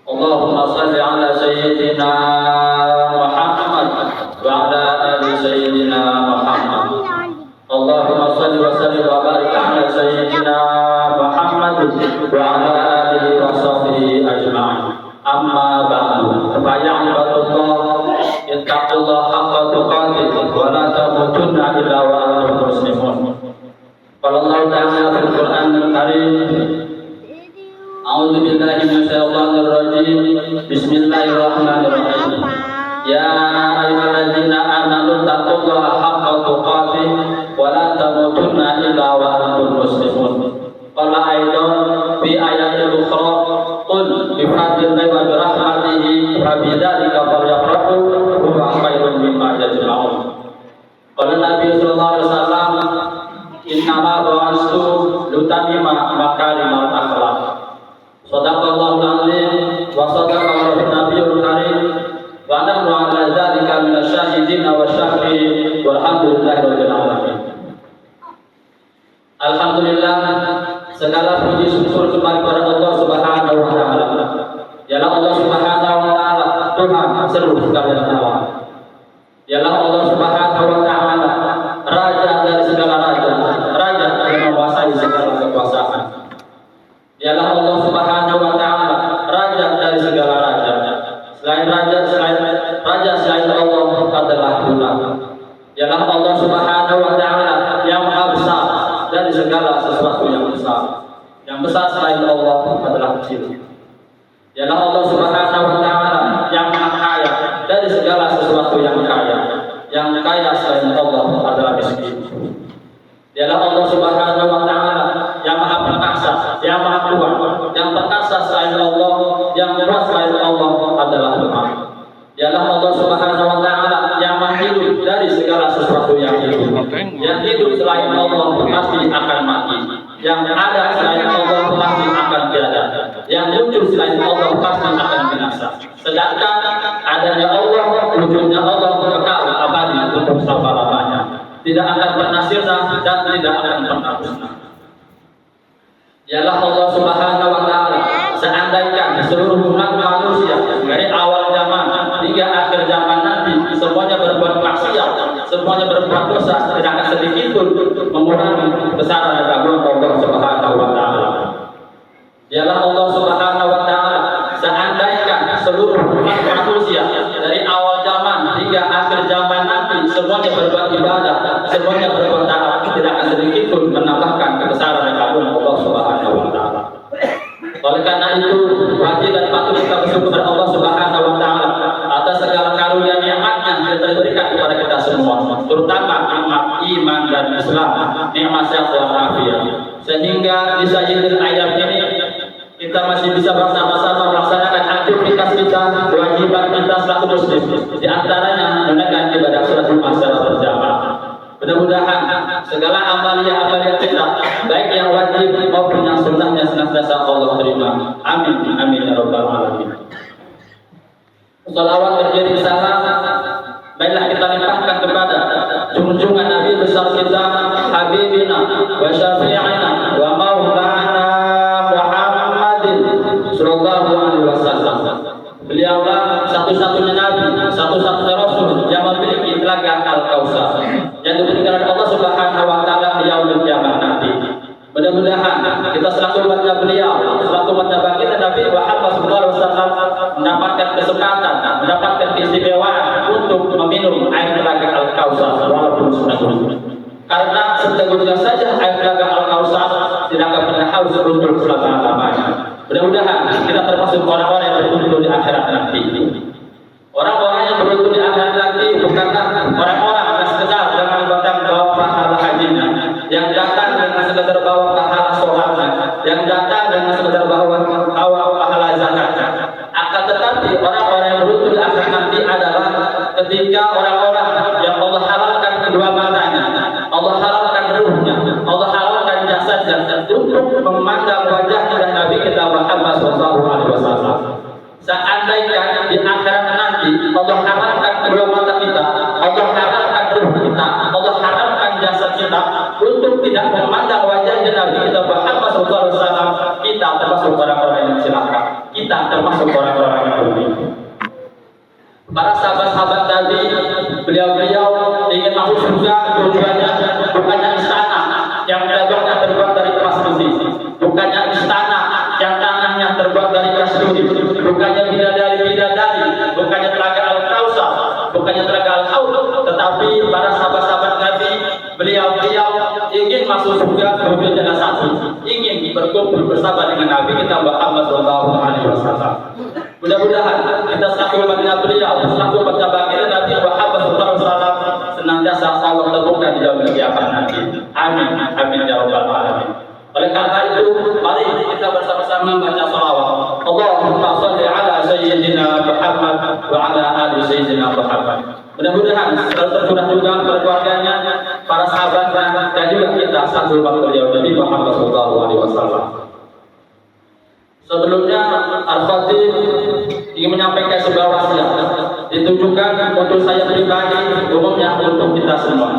Allahumma salli ala sayyidina Muhammad wa ala ali sayyidina Muhammad. Allahumma salli wa sallim wa barik ala sayyidina Muhammad wa ala alihi wa sahbihi ajma'in. Amma ba'du. Ya ibadallah, ittaqullaha haqqa tuqatih wa la tamutunna illa wa antum muslimun. Qala Allah ta'ala fil Qur'anil Karim, A'udzu billahi minasyaitonir rajim. Bismillahirrahmanirrahim. Ya ayyuhalladzina amanu taqullaha haqqa tuqatih wa la tamutunna illa wa antum muslimun. Qala aidan fi ayatil ukhra, qul bi fadlillahi wa bi rahmatihi fa bidzalika falyafrahu huwa khairun mimma yajma'un. Qala Nabi sallallahu alaihi wasallam, innama ba'astu lutamima makarimal akhlaq. Shadaqallahu al-azim wa shadaqa nabiyul karim wa nahnu ala dzalika minasyahidin wa syakirin walhamdulillahi rabbil alamin. Alhamdulillah, segala puji syukur kembali kepada Allah Subhanahu wa taala. Dialah Allah Subhanahu wa taala, Tuhan seluruh segala alam. Dialah Allah Subhanahu wa taala, raja dari segala raja, raja yang menguasai segala kekuasaan. Dialah Allah Subhanahu wa taala, raja dari segala raja. Selain selain Allah adalah Tuhan. Dialah Allah Subhanahu wa taala yang maha besar dari segala sesuatu yang besar. Yang besar selain Allah adalah kecil. Dialah Allah Subhanahu wa taala yang maha kaya dari segala sesuatu yang kaya. Yang kaya selain Allah adalah miskin. Dialah Allah Subhanahu wa taala yang maha perkasa, yang maha kuat. Yang perkasa selain Allah, yang kuat selain Allah adalah Tuhan. Dialah Allah Subhanahu wa taala yang maha hidup dari segala sesuatu yang hidup. Yang hidup selain Allah pasti akan mati. Yang ada selain Allah pasti akan tiada. Yang muncul selain Allah pasti akan binasa. Sedangkan adanya Allah, wujudnya Allah kekal abadi untuk selama-lamanya. Tidak akan pernah sirna dan tidak akan pernah musnah. Dialah Allah Subhanahu wa taala, seandainya seluruh umat manusia dari awal zaman hingga akhir zaman nanti semuanya berbuat maksiat, semuanya berbuat dosa, tidak akan sedikit pun mengurangi besaran dan agung Allah Subhanahu wa taala. Dialah Allah Subhanahu wa taala, seandainya seluruh umat manusia dari awal zaman hingga akhir zaman nanti semuanya berbuat ibadah, semuanya berbuat taat, tidak akan sedikit pun menambahkan kebesaran dan agung Allah Subhanahu wa taala. Oleh karena itu, wajib dan patut kita bersyukur kepada Allah Subhanahu wa taala atas segala karunia nikmatnya yang telah diberikan kepada kita semua, terutama nikmat iman dan Islam, nikmat sehat dan afiat. Sehingga di sayyidil ayam ini kita masih bisa bersama-sama melaksanakan aktivitas kita, kewajiban kita selaku muslim. Di antaranya menunaikan ibadah salat Jumat secara berjamaah. Mudah-mudahan segala amalia kita, baik yang wajib maupun yang sunnahnya, senantiasa Allah terima. Amin, amin ya rabbal alamin. Salawat berjadi salam, baiklah kita limpahkan kepada junjungan Nabi besar kita, Habibina wa Syafi'ina wa Maulana Muhammadin sallallahu alaihi wasallam. Beliaulah satu-satunya Nabi, satu-satunya Rasul yang memiliki telaga Al-Kautsar yang diberikan oleh Allah Subhanahu wa taala di yaumul kiamat nanti. Mudah-mudahan kita selaku umatnya beliau, selaku umatnya baginda Nabi Muhammad sallallahu alaihi wasallam mendapatkan kesempatan, mendapatkan keistimewaan untuk meminum air telaga Al-Kautsar walaupun sudah dulu. Karena setegurnya saja air telaga Al-Kautsar tidak akan pernah haus untuk selama-lamanya. Mudah-mudahan kita termasuk orang-orang yang beruntung di akhirat nanti. Orang-orang yang beruntung di akhirat nanti bukanlah orang-orang yang sekedar dengan datang bawa pahala hajinya, yang datang dengan sekedar bawa pahala sholatnya, yang datang dengan sekedar bawa pahala zakatnya. Akan tetapi orang-orang yang beruntung di akhirat nanti adalah ketika orang-orang yang Allah halalkan kedua matanya, Allah halalkan ruhnya, Allah halalkan jasadnya untuk memandang wajah dan Nabi kita Muhammad SAW. Seandainya di akhirat nanti Allah haramkan kedua mata kita, Allah haramkan ruh kita, Allah haramkan jasad kita untuk tidak memandang wajah Nabi kita Muhammad SAW, kita termasuk orang-orang yang celaka. kita termasuk orang-orang yang beriman. Para sahabat-sahabat tadi, beliau-beliau ingin masuk surga, tujuannya bukannya istana yang dagangnya terbuat dari emas putih, bukannya istana yang tangannya terbuat dari kasturi, bukannya bidadari-bidadari, bukannya telaga Al-Kausar, bukannya telaga Al-Haud, tetapi para sahabat-sahabat Nabi, beliau-beliau ingin masuk surga, tujuannya satu, ingin berkumpul bersama dengan Nabi kita Muhammad SAW. Mudah-mudahan kita selalu mendengar beliau, selalu baca baginda Nabi Muhammad SAW senantiasa Allah temukan di dalam kiamat nanti. Amin, amin ya rabbal alamin. Oleh karena itu, mari kita bersama-sama baca salawat. Allahumma shalli ala sayyidina Muhammad wa ala ali sayyidina Muhammad. Mudah-mudahan selalu tercurah juga keluarganya, para sahabatnya, dan juga kita satu beliau Nabi Muhammad SAW. Sebelumnya Al-Fatih ingin menyampaikan sebuah wasiat ditujukan untuk saya pribadi, umumnya untuk kita semua.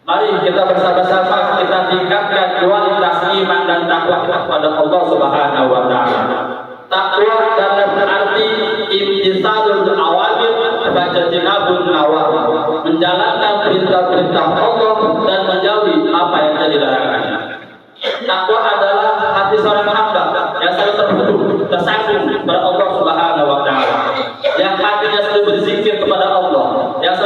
Mari kita bersama-sama kita tingkatkan kualitas iman dan takwa kita kepada Allah Subhanahu wa taala. Takwa dalam arti imtisalul awamir wa janabun nawahi, menjalankan perintah-perintah Allah dan menjauhi apa yang dilarangnya. Takwa adalah hati seorang hamba yang selalu terhubung, tersambung kepada Allah Subhanahu wa taala, yang hatinya selalu berzikir kepada Allah, yang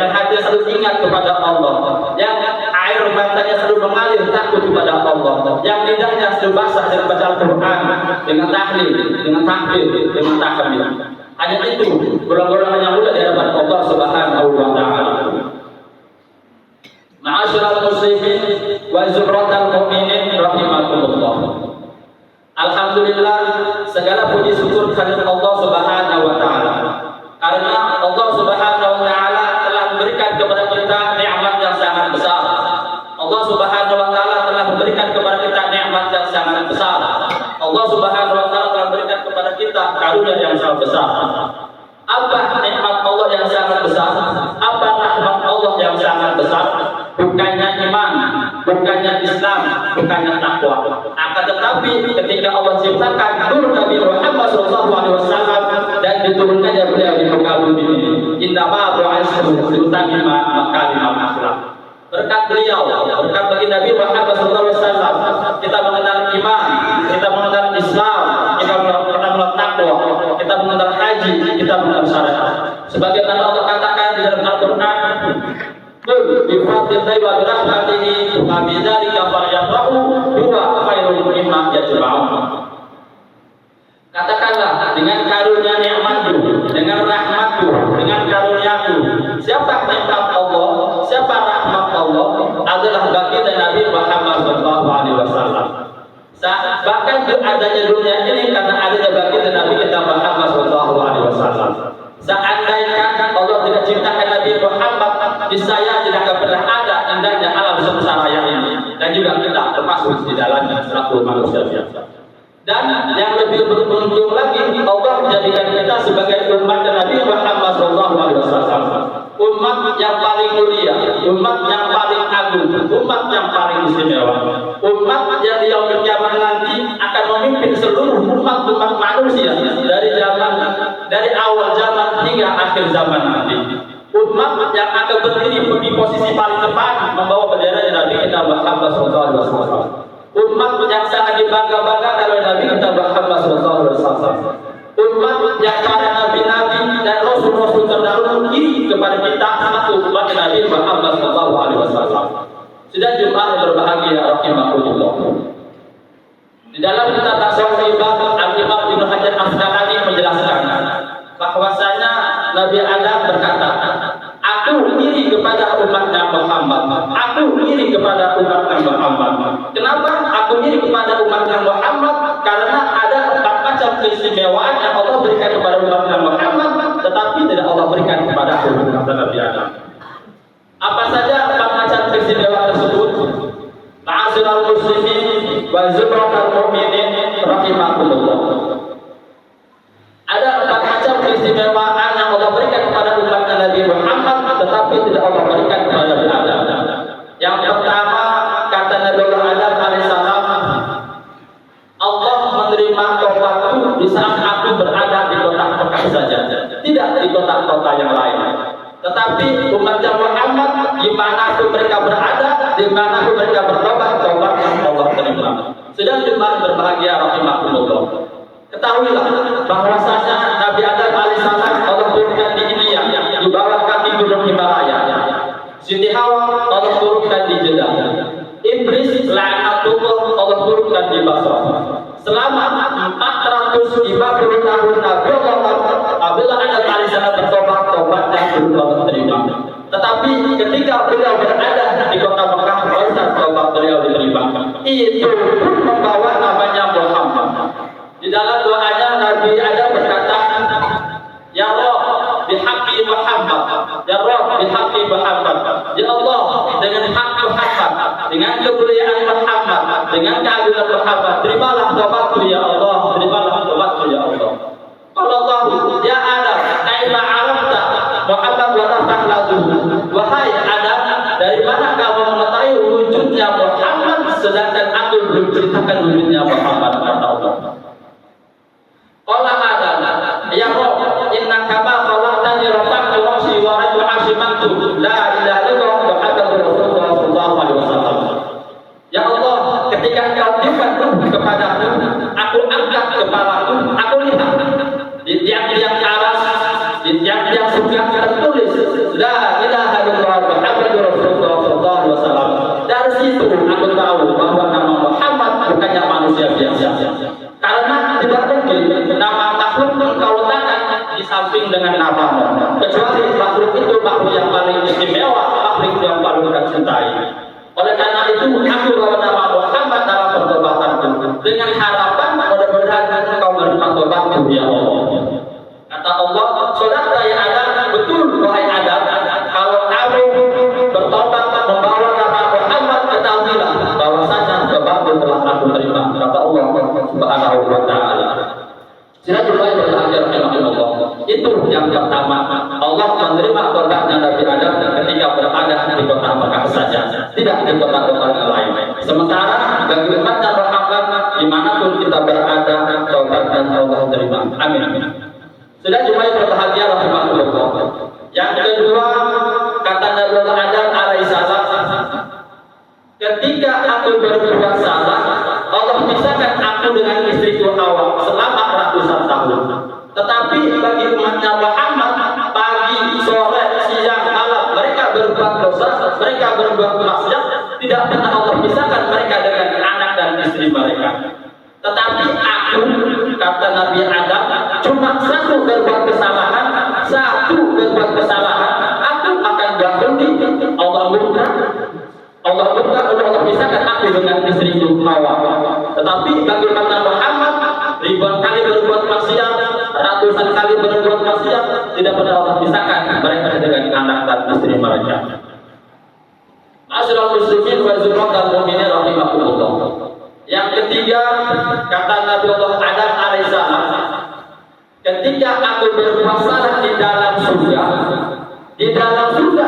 hatinya selalu ingat kepada Allah, yang air matanya selalu mengalir takut kepada Allah, yang lidahnya selalu basah dengan baca Al-Qur'an, dengan tahlil, dengan takbir, dengan tahmid. Hanya itu golongan yang mulia di hadapan Allah Subhanahu wa taala. Ma'asyiral muslimin wa zumratal mu'minin rahimakumullah. Alhamdulillah, segala puji syukur kehadirat Allah Subhanahu wa taala. Karena Allah Subhanahu wa taala telah memberikan kepada kita nikmat yang sangat besar. Allah Subhanahu wa taala telah memberikan kepada kita nikmat yang sangat besar. Allah Subhanahu wa taala telah memberikan kepada kita karunia yang sangat besar. Apa nikmat Allah yang sangat besar? Apa rahmat Allah yang sangat besar? Bukannya iman, bukannya Islam, bukannya takwa. Akan tetapi ketika Allah ciptakan nur Nabi Muhammad SAW dan diturunkannya beliau di muka bumi ini, inna ma bu'astu liutammima makarimal akhlak. Berkat beliau, berkat bagi Nabi Muhammad SAW, kita mengenal iman, kita mengenal Islam, kita mengenal takwa, kita mengenal haji, kita mengenal syariat. Sebagaimana Allah katakan di dalam Al-Qur'an, "Qul bi fadlillahi wa bi rahmatihi fa bidzalika falyafrahu huwa khairun mimma yajma'un." Katakanlah, dengan karunia nikmat-Mu, dengan rahmat-Mu, dengan karuniaku, siapa nikmat Allah, siapa rahmat Allah adalah baginda Nabi Muhammad SAW. Bahkan adanya dunia ini karena adanya baginda Nabi kita Muhammad SAW. Seandainya Allah tidak ciptakan Nabi Muhammad, niscaya tidak akan pernah ada indahnya alam semesta raya ini, dan juga kita termasuk di dalamnya selaku manusia biasa. Dan yang lebih beruntung lagi, Allah menjadikan kita sebagai umat Nabi Muhammad SAW, umat yang paling mulia, umat yang paling agung, umat yang paling istimewa, umat yang di yaumul kiamat nanti akan memimpin seluruh umat-umat manusia dari awal zaman hingga akhir zaman nanti. Umat yang akan berdiri di posisi paling depan membawa bendera Nabi kita Muhammad SAW. Umat yang sangat dibangga-banggakan oleh Nabi kita Muhammad SAW. Umat yang para nabi-nabi dan rasul-rasul terdahulu iri kepada kita satu umat Nabi Muhammad SAW. Sudah Jumat yang berbahagia rahimahullah. Di dalam kitab Tasawuf Al-Imam Ibnu Hajar Asqalani menjelaskan bahwasanya Nabi Adam berkata, "Aku iri kepada umatnya Muhammad. Aku iri kepada umatnya Muhammad." Kenapa aku iri kepada umatnya Muhammad? Karena ada 4 macam keistimewaan yang Allah berikan kepada umatnya Muhammad, tetapi tidak Allah berikan kepada umat Nabi Adam. Apa saja 4 macam keistimewaan tersebut? Ma'asyiral muslimin wa zumratal mu'minin rahimakumullah. Ada 4 macam keistimewaan yang Allah berikan kepada umat Nabi Muhammad, tetapi tidak Allah berikan kepada Nabi Adam. Yang pertama, kata Nabi Adam alaihissalam, Allah menerima taubatku di saat kota-kota yang lain. Tetapi umatnya Muhammad dimanapun mereka berada, dimanapun mereka bertobat, tobat yang Allah terima. Sedang jemaah berbahagia rahimahumullah. Ketahuilah bahwasanya Nabi Adam alaihissalam Allah turunkan di India, di bawah kaki gunung Himalaya. Siti Hawa Allah turunkan di Jeddah. Iblis la'natullah Allah turunkan di Basra. Selama 450 tahun Nabi Allah apabila Adam alaihissalam bertobat, tobat dan berubah terima. Tetapi ketika beliau berada di kota Mekah, barusan tobat beliau diterima. Itu pun membawa namanya Muhammad. Di dalam doanya Nabi Adam berkata, Ya Rabb bihaqqi Muhammad, Ya Rabb bihaqqi Muhammad, Ya Allah dengan hak Muhammad, dengan kemuliaan Muhammad, dengan keagungan Muhammad, terimalah taubatku ya Allah, terimalah taubatku ya Allah. Allah ya Adam, kaifa arafta Muhammad wa tafahlahu. Wahai Adam, dari mana kamu mengetahui wujudnya Muhammad sedangkan aku belum ceritakan wujudnya Muhammad, kata Allah. Allah Adam, ya Rabb, inna kama khalaqtani rafa'tu ra'si wa ra'aytu 'ashimantu la ilaha illallah Muhammadur Rasulullah sallallahu alaihi wasallam. Ya Allah, ketika Engkau timpakan kepadaku, aku angkat kepalaku, aku lihat di tiang-tiang aras, di tiang-tiang surga tertulis la ilaha illallah Muhammadur Rasulullah sallallahu alaihi wasallam. Dari situ aku tahu bahwa nama Muhammad bukannya manusia biasa. Karena tidak mungkin nama makhluk engkau letakkan di samping dengan namamu, kecuali makhluk itu makhluk yang paling istimewa, makhluk yang paling tercintai. Oleh karena itu aku bawa nama Muhammad dalam pertobatanku dengan harapan mudah-mudahan engkau menerima tobatku ya Allah. Kata Allah, saudara ya Adam, betul wahai Adam, kalau kamu bertobat membawa nama Muhammad, ketahuilah bahwasanya tobatmu telah aku terima. Kata Allah Subhanahu wa ta'ala. Silaturahmi berbahagia rahimahullah. Itu yang pertama, Allah menerima tobatnya Nabi Adam ketika berada di kota Mekah saja, tidak di kota-kota yang lain. Sementara bagi umatnya Muhammad dimanapun kita berada, tobatnya Allah terima. Amin. Sudah cuma berbahagia rahimahullah. Yang kedua, kata Nabi Adam alaihissalam, ketika aku berbuat salah, Allah pisahkan aku dengan istriku Hawa selama ratusan tahun. Tetapi bagi umatnya Muhammad, pagi, sore, siang, malam mereka berbuat dosa, mereka berbuat maksiat, tidak pernah Allah pisahkan mereka dengan anak dan istri mereka. Tetapi aku, kata Nabi Adam, cuma satu berbuat kesalahan, aku akan berhenti. Allah murka, Allah pisahkan aku dengan istriku Hawa. Tetapi bagi umat Muhammad, ribuan kali berbuat maksiat, ratusan kali berbuat maksiat, tidak pernah Allah pisahkan mereka dengan anak dan istri mereka. Asyraful muslimin wa zurratul mu'minin rahimahullah. Yang ketiga, kata Nabi Allah Adam alaihissalam, ketika aku berbuat salah di dalam surga,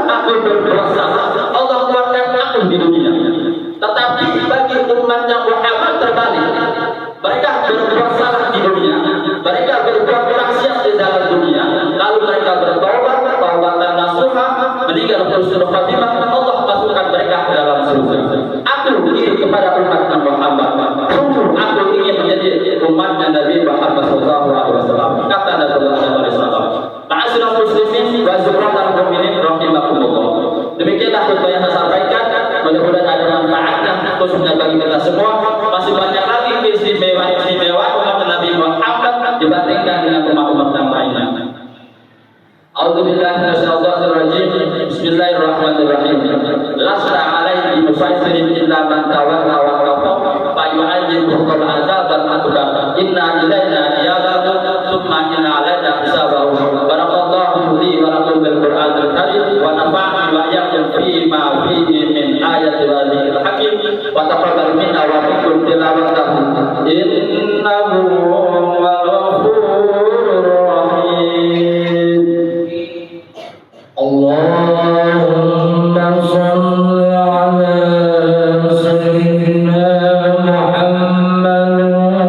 aku berbuat salah, Allah keluarkan aku di dunia. Tetapi bagi umatnya Muhammad terbalik, mereka berbuat salah di dunia, mereka berbuat maksiat di dalam dunia, lalu mereka bertobat, taubatan nasuha, meninggal husnul khatimah, Allah masukkan mereka ke dalam surga. Aku ingin kepada umatnya Muhammad, aku ingin menjadi umatnya Nabi Muhammad SAW. Kata Nabi Muhammad SAW. Ma'asyiral muslimin wa zurratul mu'minin rahimahumullah. Demikianlah khutbah yang saya sampaikan. Mudah-mudahan ada manfaatnya khususnya bagi kita semua. Masih banyak lagi istimewa umat Nabi Muhammad dibandingkan dengan umat-umat yang lainnya. A'udzubillahi minasyaitonir rajim. Bismillahirrahmanirrahim. Lasta 'alaihi mufassirin illa man tawalla wa kafara fa yu'adzibuhu al-'adzaban akbar. Inna ilaina iyabahum thumma inna 'alaina hisabahum. Barakallahu li wa lakum bil Qur'anil karim wa nafa'ani wa iyyakum fi ma fihi min ayatil azizil hakim wa taqabbal minna wa minkum tilawatahu innahu huwal ghafurur rahim. Allahumma shalli ala sayyidina Muhammad wa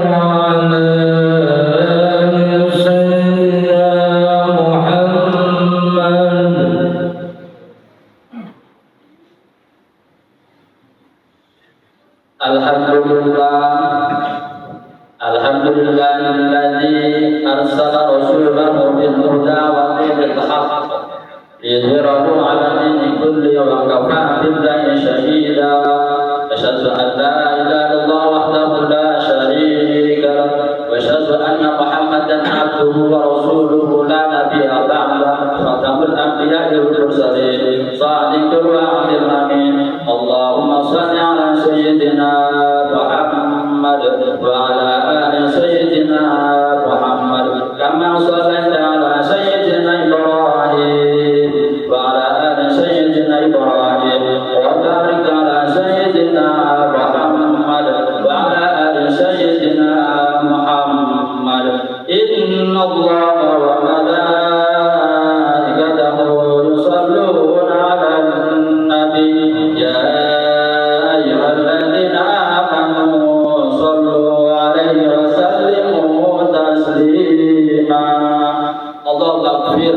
ala ali sayyidina Muhammad. ليظهره على الدين كله وكفى بالله شهيدا أشهد أن لا إله إلا الله وحده لا شريك له وأشهد أن محمدا عبده ورسوله لا نبي بعده خاتم الأنبياء والمرسلين صادق الوعد الأمين اللهم صل على سيدنا محمد وعلى آل سيدنا محمد كما صليت على سيدنا إبراهيم وعلى آل سيدنا إبراهيم وبارك على سيدنا محمد وعلى آل سيدنا محمد إن الله وملائكته يصلون على النبي يا أيها الذين آمنوا صلوا عليه وسلموا تسليما اللهم اغفر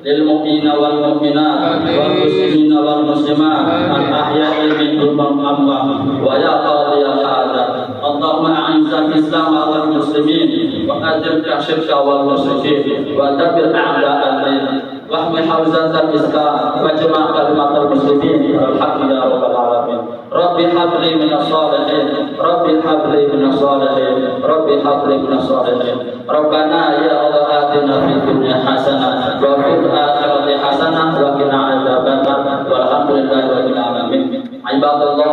للمؤمنين والمؤمنات والمسلمين والمسلمات الأحياء منهم والأموات ويا قاضي الحاجات اللهم أعز الإسلام والمسلمين وأذل الشرك والمشركين ودبر أعداء الدين واحمي حوزة الإسلام واجمع كلمة المسلمين والحق يا رب العالمين ربي هب لي من الصالحين ربي هب لي من الصالحين ربي هب لي من الصالحين ربنا يا الله آتنا في الدنيا حسنة وفي الآخرة حسنة وقنا عذاب النار والحمد لله رب العالمين عباد الله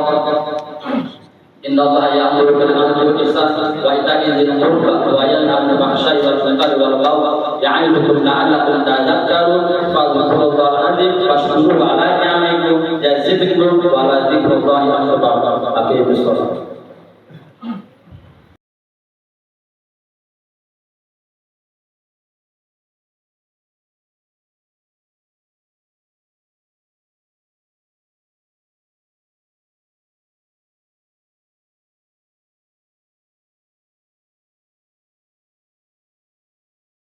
إن الله يأمر بالعدل والإحسان وإيتاء ذي القربى وينهى عن الفحشاء والمنكر والبغي يعظكم لعلكم تذكرون فاذكروا الله العظيم واشكروه على نعمه يزدكم ولذكر الله أكبر.